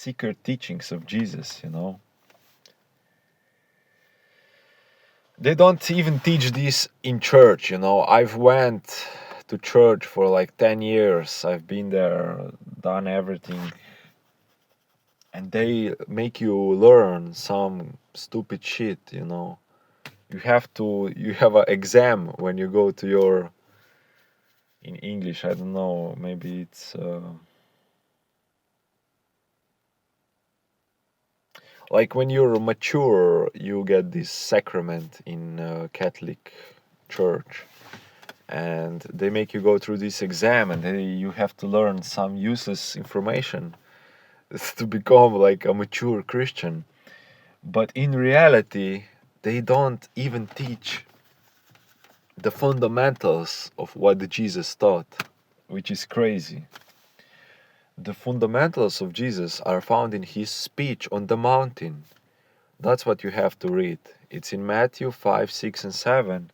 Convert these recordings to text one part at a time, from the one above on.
secret teachings of Jesus, They don't even teach this in church, I've went to church for like 10 years. I've been there, done everything. And they make you learn some stupid shit, You have an exam when you go to your, in English, I don't know, maybe it's like when you're mature, you get this sacrament in Catholic Church, and they make you go through this exam, and you have to learn some useless information to become like a mature Christian. But in reality, they don't even teach the fundamentals of what Jesus taught, which is crazy. The fundamentals of Jesus are found in his speech on the mountain. That's what you have to read. It's in Matthew 5, 6, and 7.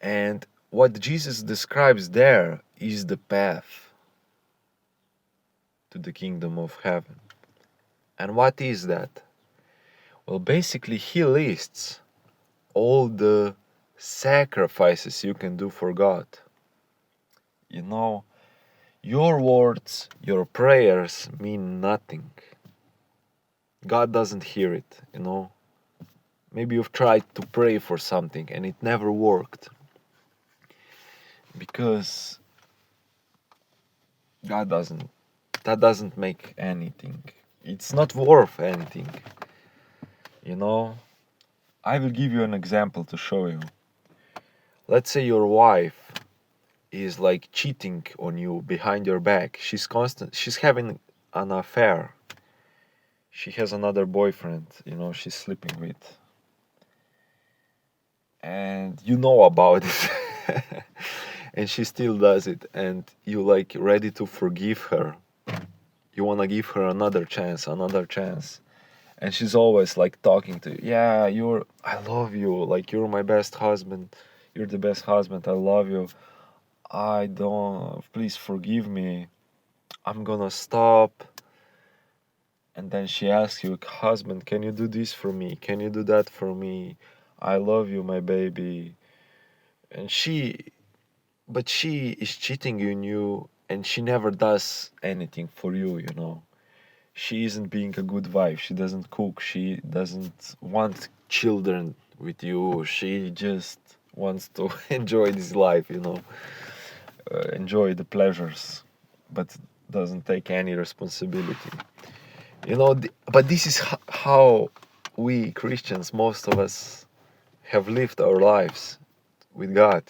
And what Jesus describes there is the path to the kingdom of heaven. And what is that? Well, basically, he lists all the sacrifices you can do for God. Your words, your prayers mean nothing. God doesn't hear it, Maybe you've tried to pray for something and it never worked. Because that doesn't make anything. It's not worth anything. I will give you an example to show you. Let's say your wife is like cheating on you behind your back. She's having an affair. She has another boyfriend, she's sleeping with. And you know about it. And she still does it, and you like ready to forgive her. You want to give her another chance. And she's always like talking to you. Yeah, I love you. Like, you're my best husband. You're the best husband. I love you. Please forgive me. I'm gonna stop. And then she asks you, husband, can you do this for me? Can you do that for me? I love you, my baby. And but she is cheating on you, and she never does anything for you, She isn't being a good wife. She doesn't cook. She doesn't want children with you. She just wants to enjoy this life, enjoy the pleasures, but doesn't take any responsibility. But this is how we Christians, most of us, have lived our lives with God,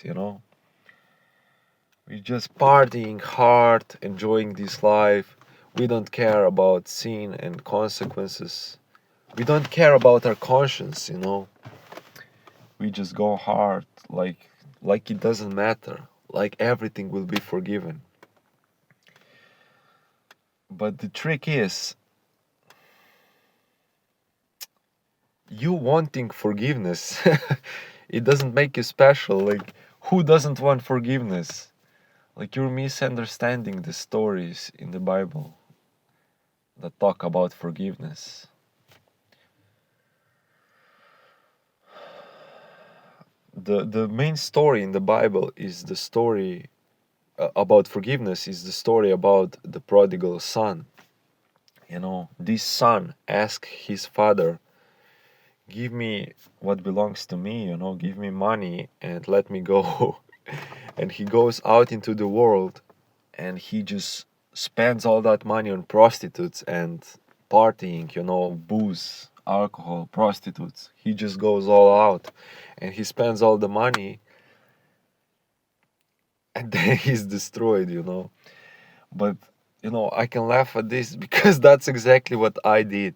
We're just partying hard, enjoying this life. We don't care about sin and consequences. We don't care about our conscience, We just go hard, like it doesn't matter, like everything will be forgiven. But the trick is, you wanting forgiveness, it doesn't make you special. Like, who doesn't want forgiveness? Like, you're misunderstanding the stories in the Bible that talk about forgiveness. The main story in the Bible is the story about forgiveness, is the story about the prodigal son. This son asked his father, give me what belongs to me, give me money and let me go. And he goes out into the world and he just spends all that money on prostitutes and partying, booze, alcohol, prostitutes. He just goes all out and he spends all the money, and then he's destroyed, But, I can laugh at this because that's exactly what I did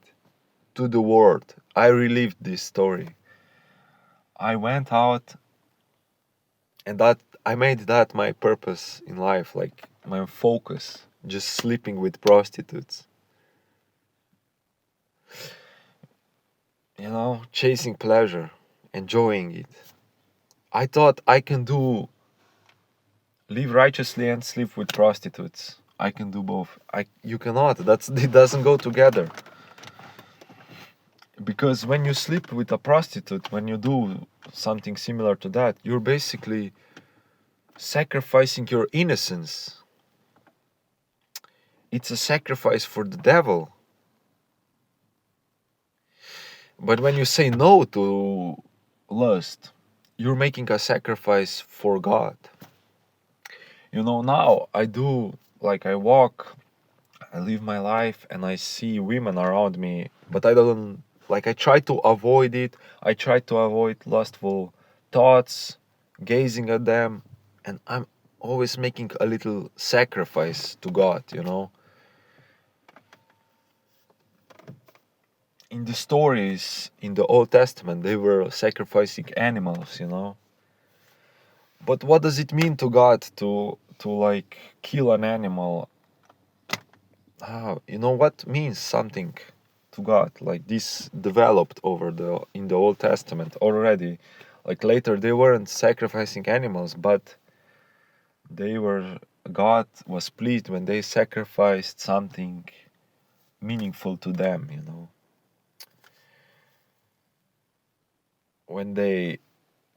to the world. I relived this story. I went out, and that I made that my purpose in life, like my focus, just sleeping with prostitutes. Chasing pleasure, enjoying it. I thought I can live righteously and sleep with prostitutes. I can do both. You cannot. It doesn't go together. Because when you sleep with a prostitute, when you do something similar to that, you're basically sacrificing your innocence. It's a sacrifice for the devil. But when you say no to lust, you're making a sacrifice for God. Now I do, like, I walk, I live my life, and I see women around me, but I don't, like, I try to avoid it. I try to avoid lustful thoughts, gazing at them, and I'm always making a little sacrifice to God. In the stories in the Old Testament, they were sacrificing animals. But what does it mean to God to like kill an animal? What means something to God? Like, this developed in the Old Testament already. Like, later they weren't sacrificing animals, but God was pleased when they sacrificed something meaningful to them. When they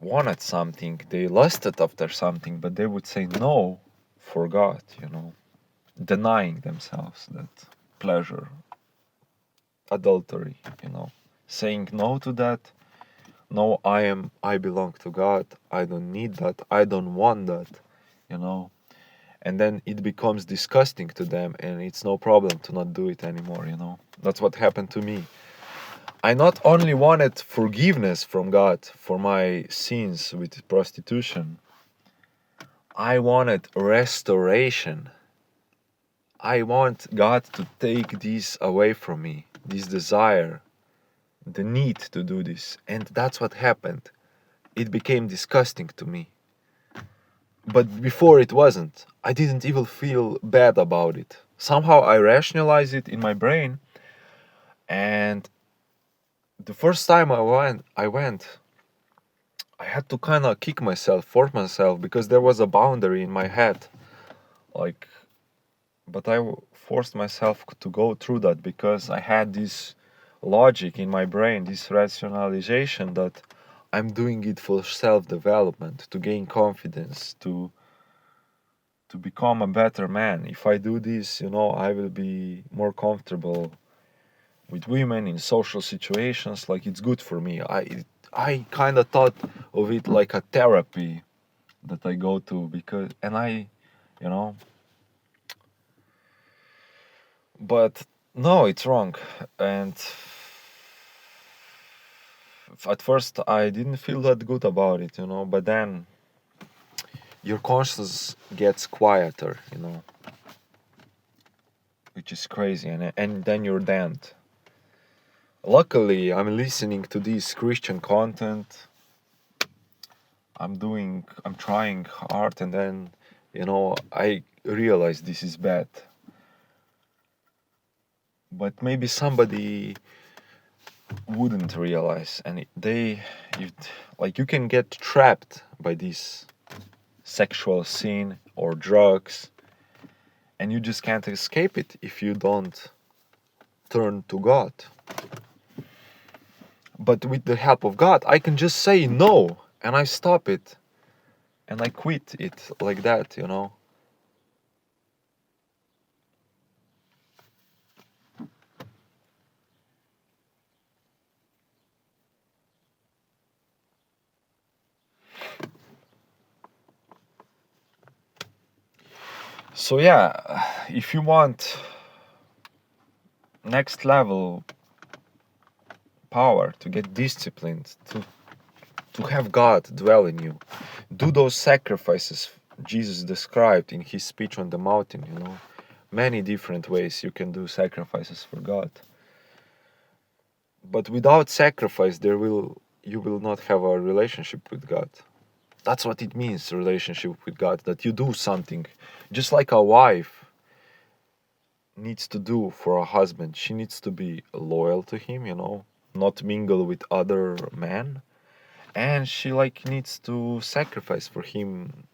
wanted something, they lusted after something, but they would say no for God, denying themselves that pleasure, adultery, saying no to that. No, I belong to God. I don't need that. I don't want that. And then it becomes disgusting to them, and it's no problem to not do it anymore. That's what happened to me. I not only wanted forgiveness from God for my sins with prostitution, I wanted restoration. I want God to take this away from me, this desire, the need to do this. And that's what happened. It became disgusting to me. But before it wasn't. I didn't even feel bad about it. Somehow I rationalized it in my brain, and the first time I went, I had to kind of force myself, because there was a boundary in my head. Like, but forced myself to go through that, because I had this logic in my brain, this rationalization that I'm doing it for self-development, to gain confidence, to become a better man. If I do this, I will be more comfortable with women in social situations. Like, it's good for me. I kind of thought of it like a therapy that I go to, you know, but no, it's wrong. And at first I didn't feel that good about it, but then your conscience gets quieter, which is crazy, and then you're damned. Luckily, I'm listening to this Christian content. I'm trying hard, and then, I realize this is bad. But maybe somebody wouldn't realize, and you can get trapped by this sexual sin or drugs, and you just can't escape it if you don't turn to God. But with the help of God, I can just say no, and I stop it, and I quit it like that. So yeah, if you want next level power, to get disciplined, to have God dwell in you, do those sacrifices Jesus described in his speech on the mountain. Many different ways you can do sacrifices for God. But without sacrifice, you will not have a relationship with God. That's what it means, relationship with God, that you do something. Just like a wife needs to do for a husband, she needs to be loyal to him, not mingle with other men. And she needs to sacrifice for him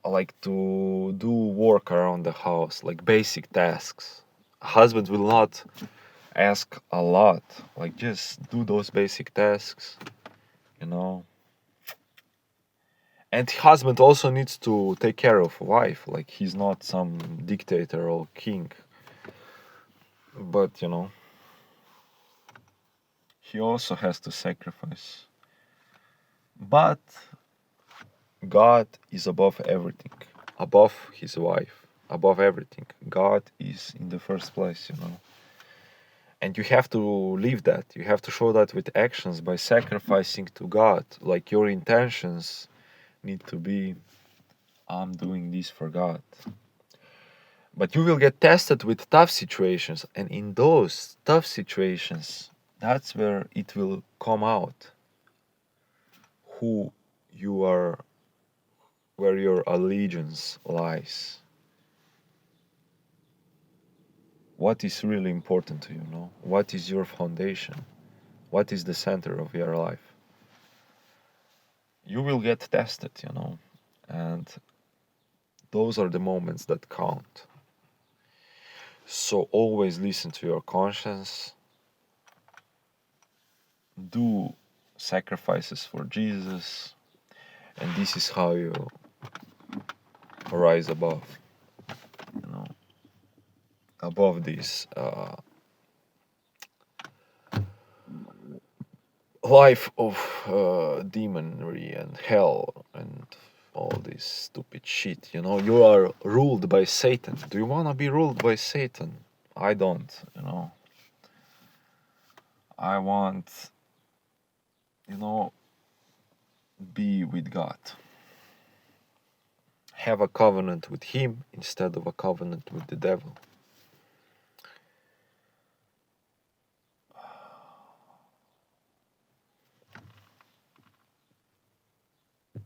a like to do work around the house, like basic tasks. A husband will not ask a lot, like just do those basic tasks, you know. And husband also needs to take care of wife, like he's not some dictator or king, but you know, he also has to sacrifice. But God is above everything, above his wife, above everything. God is in the first place, you know. And you have to live that. You have to show that with actions by sacrificing to God. Like your intentions need to be, I'm doing this for God. But you will get tested with tough situations. And in those tough situations, that's where it will come out who you are, where your allegiance lies. What is really important to you, know? What is your foundation? What is the center of your life? You will get tested, you know, and those are the moments that count. So always listen to your conscience, do sacrifices for Jesus, and this is how you rise above, you know, above this life of demonry and hell and all this stupid shit. You know, you are ruled by Satan. Do you want to be ruled by Satan? I don't, you know. I want, you know, be with God. Have a covenant with him instead of a covenant with the devil.